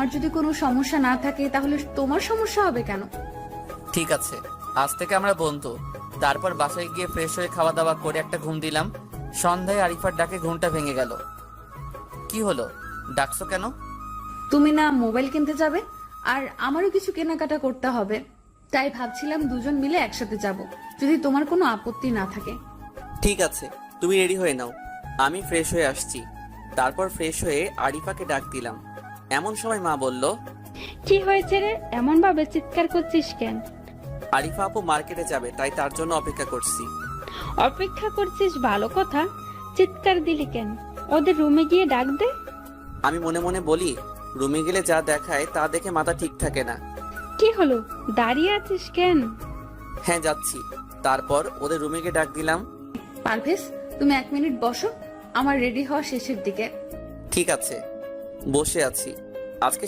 আমার যদি কোনো সমস্যা না থাকে তাহলে তোমার সমস্যা হবে কেন? ঠিক আছে, আজ থেকে আমরা বন্ধু। তারপর বাসায় গিয়ে ফ্রেশ হয়ে খাওয়া দাওয়া করে একটা ঘুম দিলাম। সন্ধ্যায় আরিফার ডাকে ঘুমটা ভেঙে গেল। কি হলো, ডাকছো কেন? তুমি না মোবাইল কিনতে যাবে, আর আমারও কিছু কেনাকাটা করতে হবে, তাই ভাবছিলাম দুজন মিলে একসাথে যাব, যদি তোমার কোনো আপত্তি না থাকে। ঠিক আছে, তুমি রেডি হয়ে নাও, আমি ফ্রেশ হয়ে আসছি। তারপর ফ্রেশ হয়ে আরিফাকে ডাক দিলাম। এমন সময় মা বলল, কি হয়েছে রে, এমন ভাবে চিৎকার করছিস কেন? আরিফা আপু মার্কেটে যাবে, তাই তার জন্য অপেক্ষা করছি। অপেক্ষা করছিস ভালো কথা, চিৎকার দিলি কেন? ওদের রুমে গিয়ে ডাক দে। আমি মনে মনে বলি, রুমে গেলে যা দেখায় তা দেখে মাথা ঠিক থাকে না। কি হলো, দাঁড়িয়ে আছিস কেন? হ্যাঁ, যাচ্ছি। তারপর ওদের রুমে গিয়ে ডাক দিলাম। পারভেজ, তুমি 1 মিনিট বসো, আমার রেডি হওয়া শেষের দিকে। ঠিক আছে, বসে আছি। আজকে